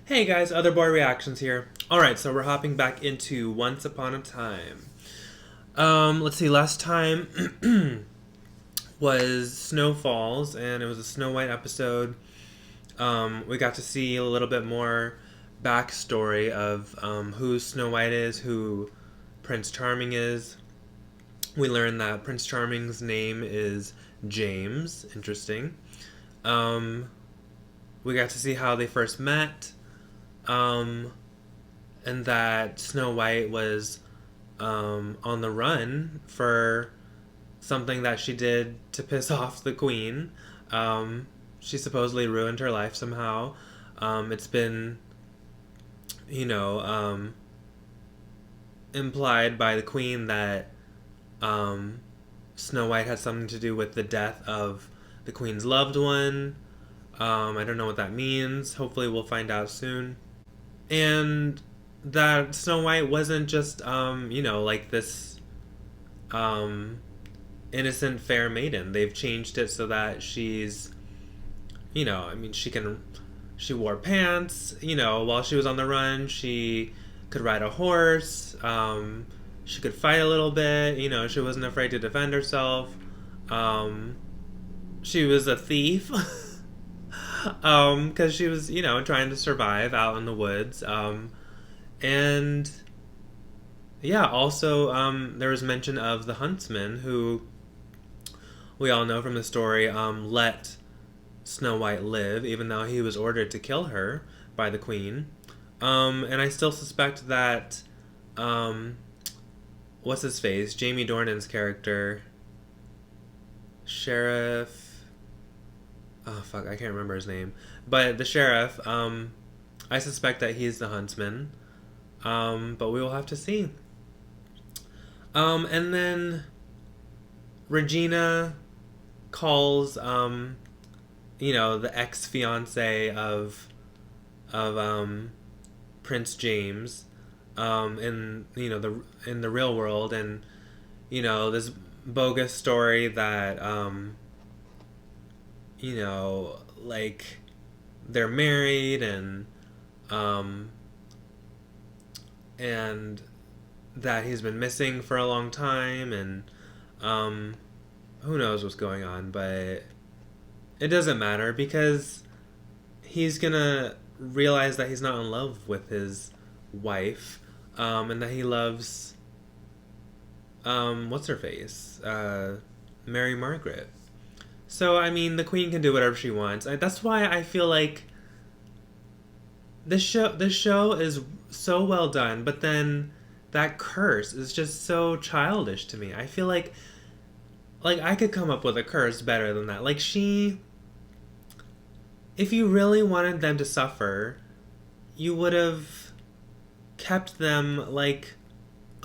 Hey guys, Other Boy Reactions here. Alright, so we're hopping back into Once Upon a Time. Let's see, last time was Snow Falls, and it was a Snow White episode. We got to see a little bit more backstory of who Snow White is, who Prince Charming is. We learned that Prince Charming's name is James. Interesting. We got to see how they first met. And that Snow White was on the run for something that she did to piss off the queen. She supposedly ruined her life somehow. It's been, you know, implied by the queen that Snow White had something to do with the death of the queen's loved one. I don't know what that means. Hopefully we'll find out soon. And that Snow White wasn't just, like this innocent fair maiden. They've changed it so that she's, she wore pants, while she was on the run. She could ride a horse. She could fight a little bit. She wasn't afraid to defend herself. She was a thief. Because she was, trying to survive out in the woods. And yeah, also, there was mention of the huntsman who we all know from the story, let Snow White live, even though he was ordered to kill her by the queen. And I still suspect that, what's his face? Jamie Dornan's character, Sheriff. Oh, fuck, I can't remember his name. But the sheriff, I suspect that he's the huntsman. But we will have to see. And then Regina calls, the ex-fiance of Prince James, in the real world, and this bogus story that they're married, and that he's been missing for a long time, and who knows what's going on, but it doesn't matter because he's gonna realize that he's not in love with his wife, and that he loves what's her face, Mary Margaret. So, the queen can do whatever she wants. That's why I feel like this show is so well done, but then that curse is just so childish to me. I feel like I could come up with a curse better than that. If you really wanted them to suffer, you would have kept them,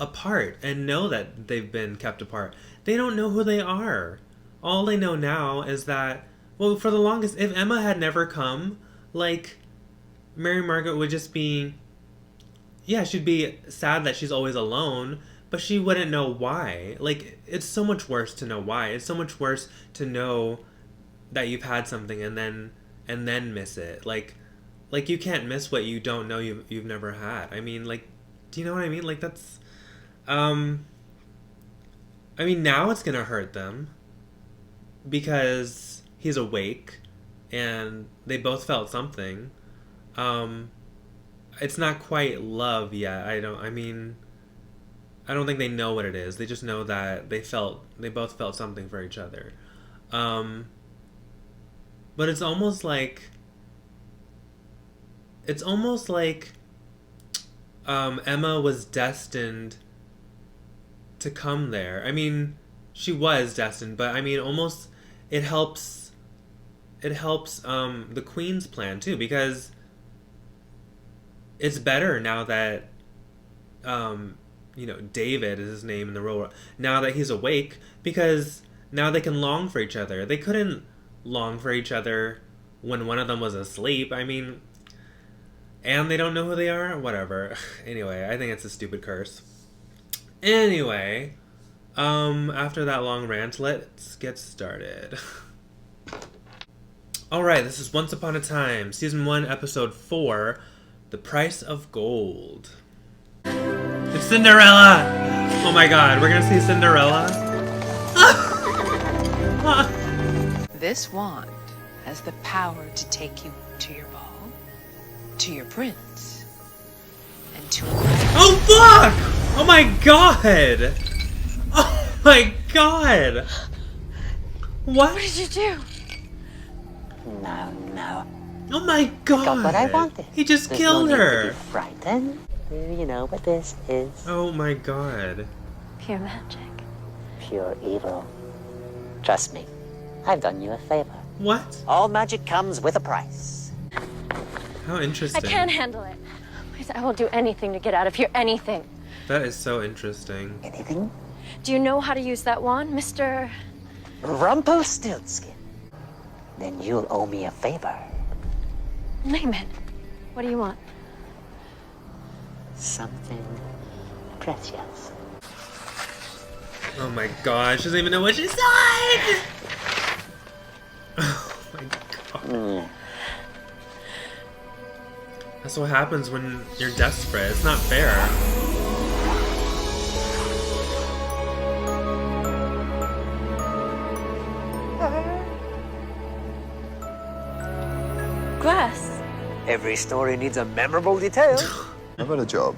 apart and know that they've been kept apart. They don't know who they are. All they know now is that, well, for the longest, if Emma had never come, Mary Margaret would just be, yeah, she'd be sad that she's always alone, but she wouldn't know why. It's so much worse to know why. It's so much worse to know that you've had something and then miss it. You can't miss what you don't know you've never had. Do you know what I mean? That's, now it's gonna hurt them because he's awake and they both felt something. It's not quite love yet. I don't think they know what it is. They just know that they both felt something for each other. But it's almost like Emma was destined to come there. She was destined, but almost it helps the queen's plan too, because it's better now that David is his name in the real world, now that he's awake, because now they can long for each other. They couldn't long for each other when one of them was asleep. And they don't know who they are. Whatever. Anyway, I think it's a stupid curse. Anyway, after that long rant, let's get started. Alright, this is Once Upon a Time, Season 1, Episode 4, The price of gold. It's Cinderella! Oh my god, we're gonna see Cinderella? This wand has the power to take you to your ball, to your prince, and to a life. Oh fuck! Oh my god! Oh my god! What? What did you do? No, no. Oh my god! Got what I wanted. He just There's killed no need her! to be frightened. You know what this is? Oh my god. Pure magic. Pure evil. Trust me, I've done you a favor. What? All magic comes with a price. How interesting. I can't handle it. Please, I will do anything to get out of here. Anything. That is so interesting. Anything? Do you know how to use that wand, Mr. Rumpelstiltskin. Then you'll owe me a favor. Name it. What do you want? Something precious. Oh my god, she doesn't even know what she said! Oh my god. That's what happens when you're desperate. It's not fair. Glass. Every story needs a memorable detail. How about a job?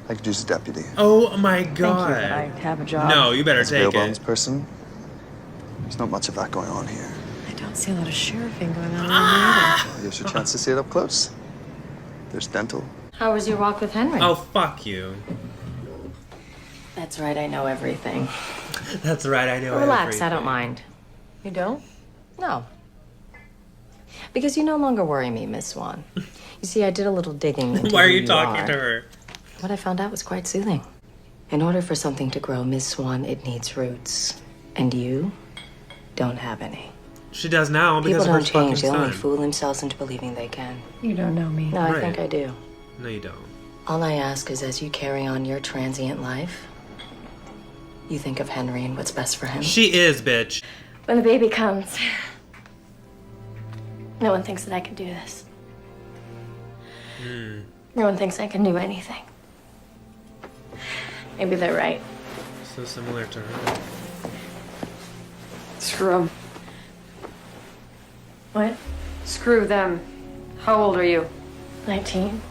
I could use a deputy. Oh my god. I have a job. No, you better As a take bail bonds it. person, there's not much of that going on here. I don't see a lot of sheriffing going on around Here's your chance to see it up close. There's dental. How was your walk with Henry? Oh, fuck you. That's right, I know everything. That's right, I know Relax, I everything. don't mind. You don't? No. Because you no longer worry me, Miss Swan. You see, I did a little digging into Why are who you talking are. to her? What I found out was quite soothing. In order for something to grow, Miss Swan, it needs roots. And you don't have any. She does now because People of her don't fucking change. They only son. fool themselves into believing they can. You don't know me. No, I Right. think I do. No, you don't. All I ask is as you carry on your transient life, you think of Henry and what's best for him. She is, bitch. When the baby comes, no one thinks that I can do this. No one thinks I can do anything. Maybe they're right. So similar to her. Screw them. What? Screw them. How old are you? 19?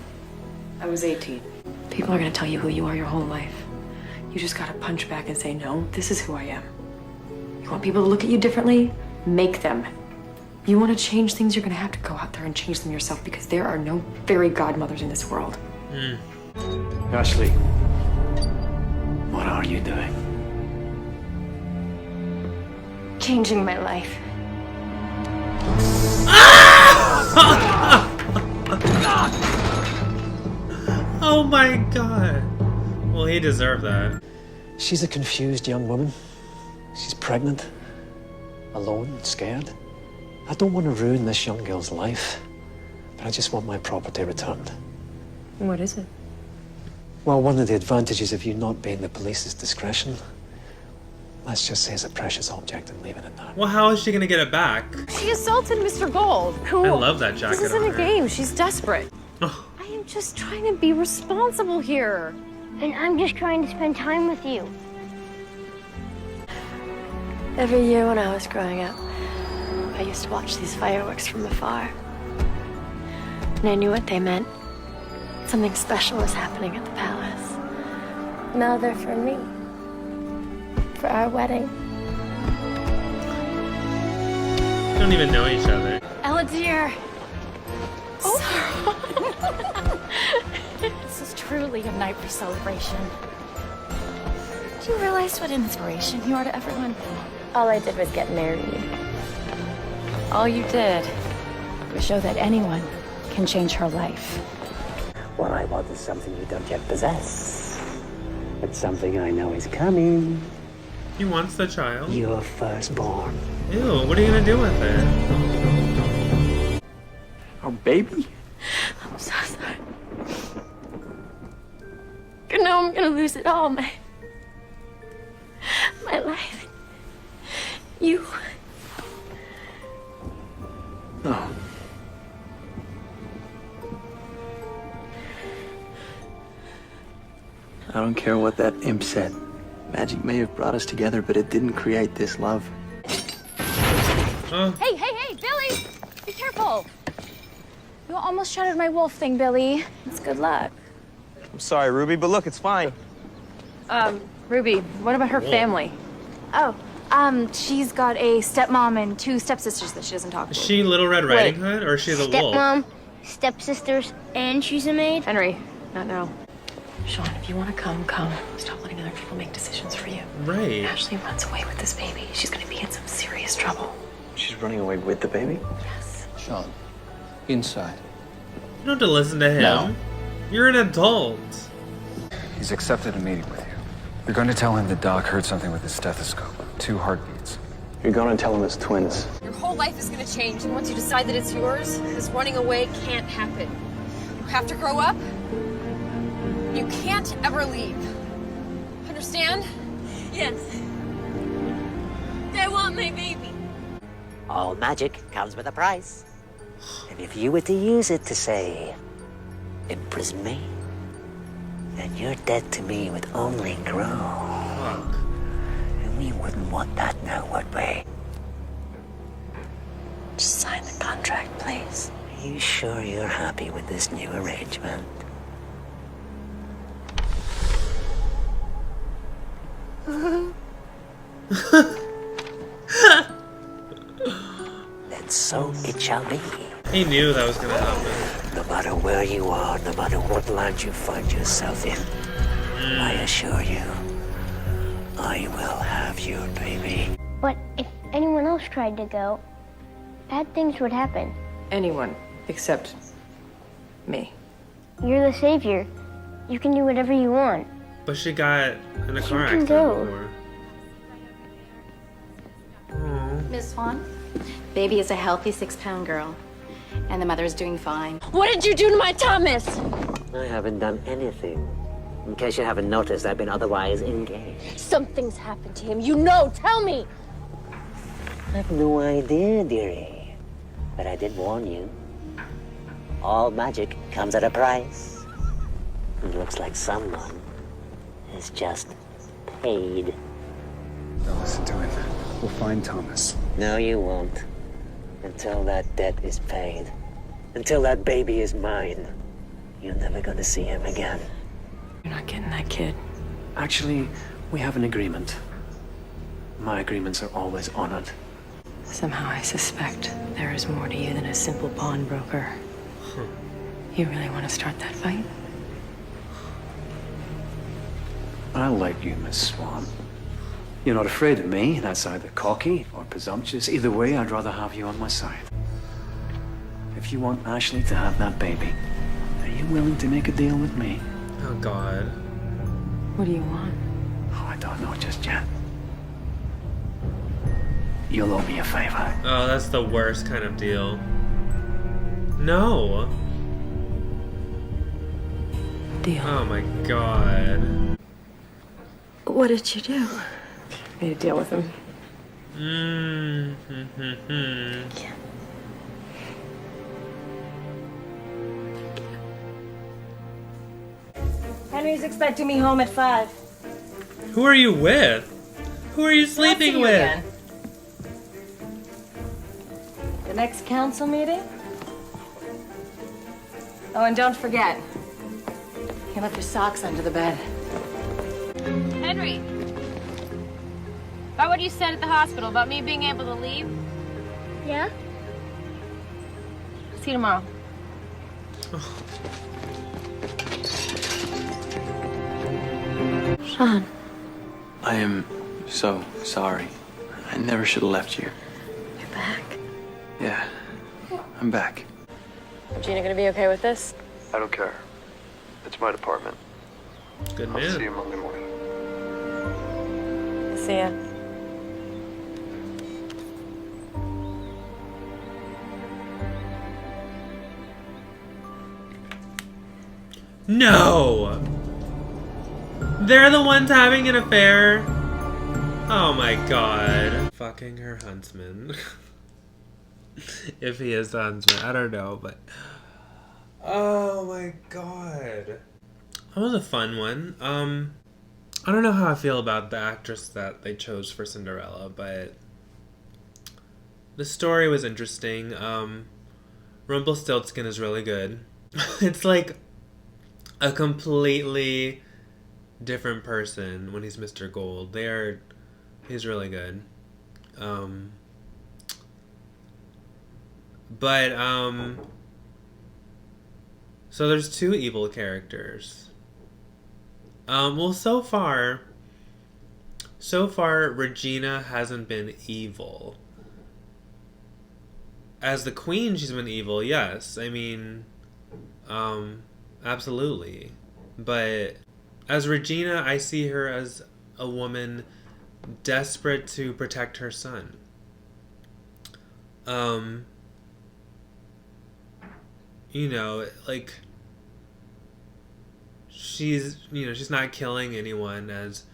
I was 18. People are gonna tell you who you are your whole life. You just gotta punch back and say, no, this is who I am. You want people to look at you differently? Make them. You want to change things, you're gonna have to go out there and change them yourself because there are no fairy godmothers in this world. Ashley, what are you doing? Changing my life. Oh my god. Well, he deserved that. She's a confused young woman. She's pregnant, alone, and scared. I don't want to ruin this young girl's life, but I just want my property returned. What is it? Well, one of the advantages of you not being the police's discretion, let's just say it's a precious object and leave it at that. Well, how is she gonna get it back? She assaulted Mr. Gold. Who? I love that jacket This isn't on a her. game. She's desperate. Oh, I am just trying to be responsible here. And I'm just trying to spend time with you. Every year when I was growing up, I used to watch these fireworks from afar. And I knew what they meant. Something special was happening at the palace. Now they're for me. For our wedding. they don't even know each other. Ella, dear. This is truly a night for celebration. Do you realize what inspiration you are to everyone? All I did was get married. All you did was show that anyone can change her life. What I want is something you don't yet possess. It's something I know is coming. He wants the child. Your firstborn. Ew, what are you gonna do with it? Our baby? I'm so sorry. You know I'm gonna lose it all, my life. You. No. don't care what that imp said. Magic may have brought us together, but it didn't create this love. Hey, Billy! Be careful! You almost shattered my wolf thing, Billy. It's good luck. I'm sorry, Ruby, but look, it's fine. Ruby, what about her family? Oh, she's got a stepmom and 2 stepsisters that she doesn't talk Is to. she Little Red Riding Hood or is she the wolf? Stepmom, stepsisters, and she's a maid? Henry, not now. Sean, if you want to come, come. Stop letting other people make decisions for you. Right. Ashley runs away with this baby. She's gonna be in some serious trouble. She's running away with the baby? Yes. Sean, inside. You don't have to listen to him. No. You're an adult. He's accepted a meeting with you. You're going to tell him the doc heard something with his stethoscope. 2 heartbeats. You're gonna tell him it's twins. Your whole life is gonna change, and once you decide that it's yours, this running away can't happen. You have to grow up. You can't ever leave. Understand? Yes. I want my baby. All magic comes with a price. And if you were to use it to, say, imprison me, then your debt to me would only grow. Fuck. And we wouldn't want that now, would we? Just sign the contract, please. Are you sure you're happy with this new arrangement? Then so it shall be. He knew that was gonna happen. No matter where you are, no matter what land you find yourself in, I assure you, I will have your baby. But if anyone else tried to go, bad things would happen. Anyone except me. You're the savior. You can do whatever you want. But she got in a car can accident go. before. Miss Swan, baby is a healthy 6-pound girl, and the mother is doing fine. What did you do to my Thomas? I haven't done anything. In case you haven't noticed, I've been otherwise engaged. Something's happened to him. You know, tell me. I've no idea, dearie. But I did warn you. All magic comes at a price. It looks like someone is just paid. Don't listen to him. We'll find Thomas. No, you won't. Until that debt is paid. Until that baby is mine. You're never gonna see him again. You're not getting that kid. Actually, we have an agreement. My agreements are always honored. Somehow I suspect there is more to you than a simple pawnbroker. You really want to start that fight? I like you, Miss Swan. You're not afraid of me. That's either cocky or presumptuous. Either way, I'd rather have you on my side. If you want Ashley to have that baby, are you willing to make a deal with me? Oh God. What do you want? Oh, I don't know just yet. You'll owe me a favor. Oh, that's the worst kind of deal. No. Deal. Oh my God. What did you do? Made a deal with him. Henry's expecting me home at 5. Who are you with? Who are you sleeping with? Again. The next council meeting? Oh, and don't forget, you left your socks under the bed. Henry, about what you said at the hospital about me being able to leave. Yeah? See you tomorrow. Sean. I am so sorry. I never should have left you. You're back. Yeah, I'm back. Gina gonna be okay with this? I don't care. It's my department. Good I'll see man. you Monday morning. See ya. No! They're the ones having an affair? Oh my God. Fucking her huntsman. If he is the huntsman, I don't know, but... Oh my God. That was a fun one. I don't know how I feel about the actress that they chose for Cinderella, but the story was interesting. Rumpelstiltskin is really good. It's like a completely different person when he's Mr. Gold. He's really good. But so there's two evil characters. Well, so far Regina hasn't been evil. As the queen, she's been evil, yes. I mean, absolutely. But as Regina, I see her as a woman desperate to protect her son. You know, like, she's not killing anyone as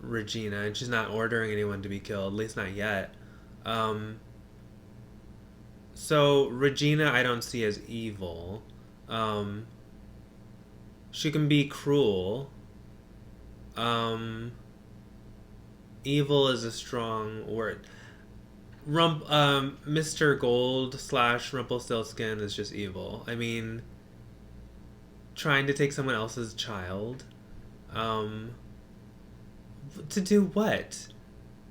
Regina, and she's not ordering anyone to be killed, at least not yet. So Regina I don't see as evil. She can be cruel. Evil is a strong word. Mr. Gold / Rumpelstiltskin is just evil. I mean, trying to take someone else's child. To do what?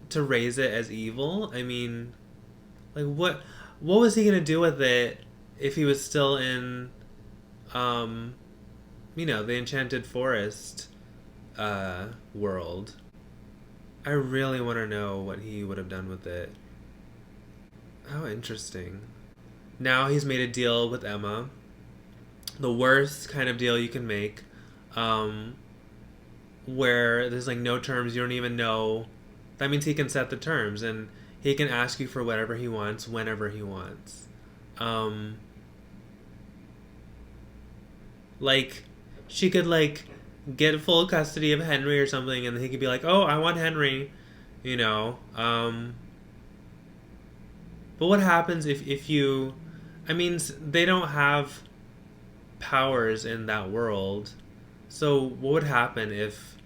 To raise it as evil? I mean, like, what was he gonna do with it if he was still in, the Enchanted Forest world? I really want to know what he would have done with it. How interesting. Now he's made a deal with Emma. The worst kind of deal you can make. Where there's like no terms, you don't even know. That means he can set the terms and he can ask you for whatever he wants, whenever he wants. Like, she could like get full custody of Henry or something, and he could be like, oh, I want Henry, But what happens if you... I mean, they don't have powers in that world. So what would happen if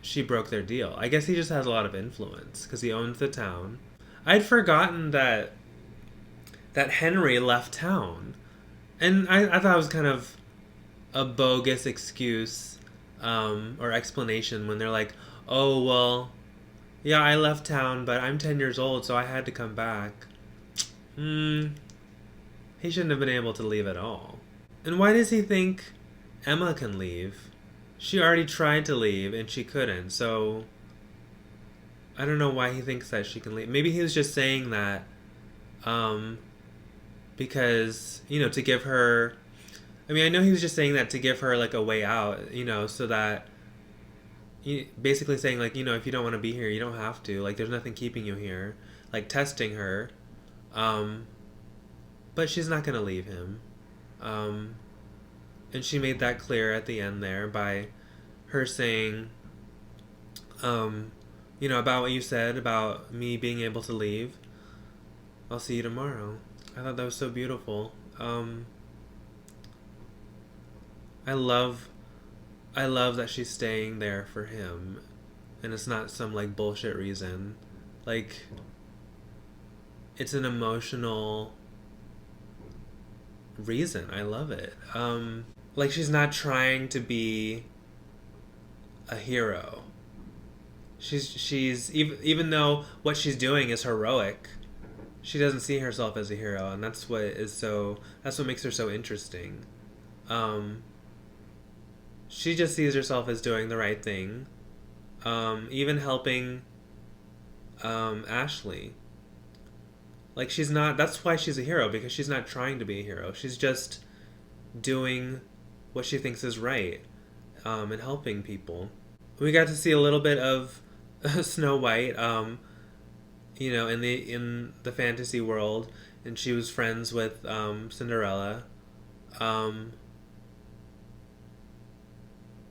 she broke their deal? I guess he just has a lot of influence because he owns the town. I'd forgotten that Henry left town. And I thought it was kind of a bogus excuse or explanation when they're like, oh, well, yeah, I left town, but I'm 10 years old, so I had to come back. He shouldn't have been able to leave at all. And why does he think Emma can leave? She already tried to leave, and she couldn't, so I don't know why he thinks that she can leave. Maybe he was just saying that because, to give her... I mean, I know he was just saying that to give her, like, a way out, so that... Basically saying, like, if you don't want to be here, you don't have to. Like, there's nothing keeping you here. Like, testing her. But she's not going to leave him. And she made that clear at the end there by her saying, about what you said about me being able to leave. I'll see you tomorrow. I thought that was so beautiful. I love that she's staying there for him, and it's not some like bullshit reason. Like, it's an emotional reason. I love it. Like, she's not trying to be a hero. She's even though what she's doing is heroic, she doesn't see herself as a hero, and that's what makes her so interesting. She just sees herself as doing the right thing, even helping Ashley. Like, she's not... That's why she's a hero, because she's not trying to be a hero. She's just doing what she thinks is right, and helping people. We got to see a little bit of Snow White, in the fantasy world, and she was friends with Cinderella.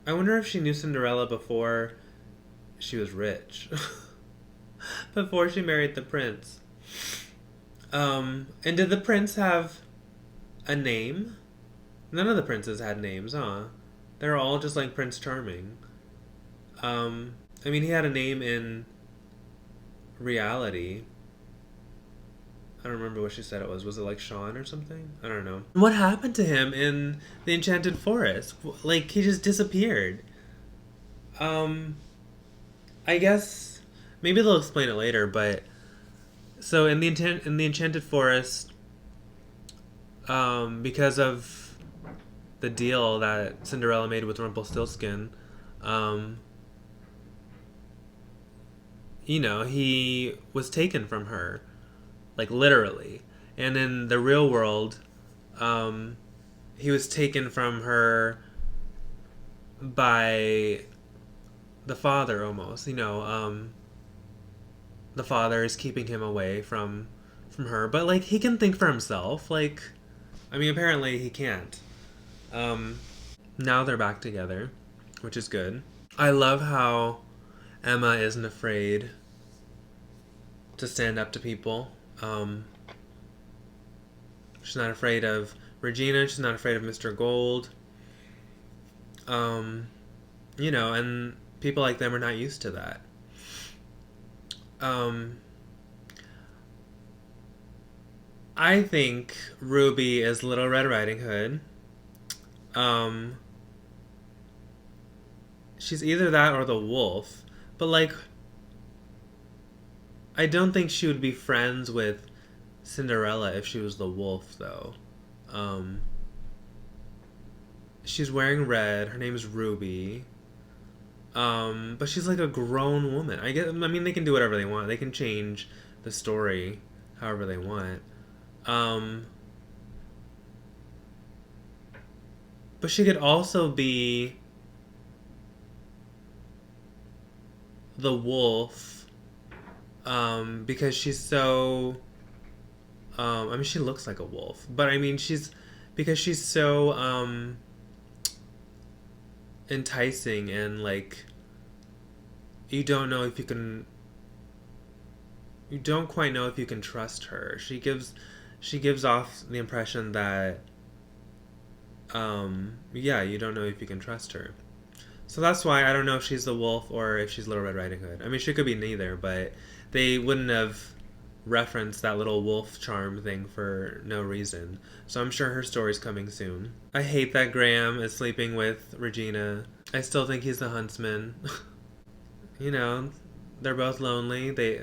I wonder if she knew Cinderella before she was rich. Before she married the prince. And did the prince have a name? None of the princes had names, huh? They're all just like Prince Charming. I mean, he had a name in reality. I don't remember what she said it was. Was it like Sean or something? I don't know. What happened to him in the Enchanted Forest? Like, he just disappeared. I guess maybe they'll explain it later, but so in the Enchanted Forest, because of the deal that Cinderella made with Rumpelstiltskin, you know, he was taken from her, like literally. And in the real world, he was taken from her by the father almost, you know. The father is keeping him away from her, but like he can think for himself. Like, I mean, apparently he can't. Now they're back together, which is good. I love how Emma isn't afraid to stand up to people. She's not afraid of Regina. She's not afraid of Mr. Gold. You know, and people like them are not used to that. I think Ruby is Little Red Riding Hood. She's either that or the wolf. But, like, I don't think she would be friends with Cinderella if she was the wolf, though. She's wearing red. Her name is Ruby. But she's like a grown woman. I mean, they can do whatever they want. They can change the story however they want. But she could also be the wolf, because she's so, I mean, she looks like a wolf, but I mean, because she's so, enticing, and like, you don't quite know if you can trust her. She gives off the impression that, yeah, you don't know if you can trust her. So that's why I don't know if she's the wolf or if she's Little Red Riding Hood. I mean, she could be neither, but they wouldn't have referenced that little wolf charm thing for no reason. So I'm sure her story's coming soon. I hate that Graham is sleeping with Regina. I still think he's the huntsman. You know, they're both lonely. They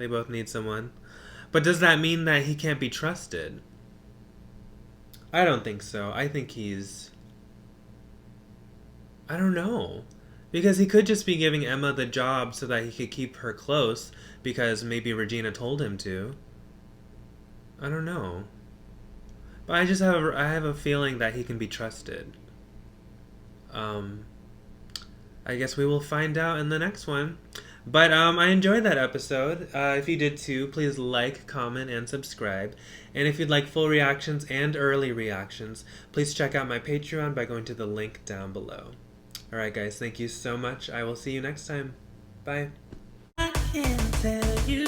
both need someone. But does that mean that he can't be trusted? I don't think so. I think I don't know. Because he could just be giving Emma the job so that he could keep her close because maybe Regina told him to. I don't know. But I have a feeling that he can be trusted. I guess we will find out in the next one. But I enjoyed that episode. If you did too, please like, comment, and subscribe. And if you'd like full reactions and early reactions, please check out my Patreon by going to the link down below. Alright guys, thank you so much. I will see you next time. Bye. I can't tell you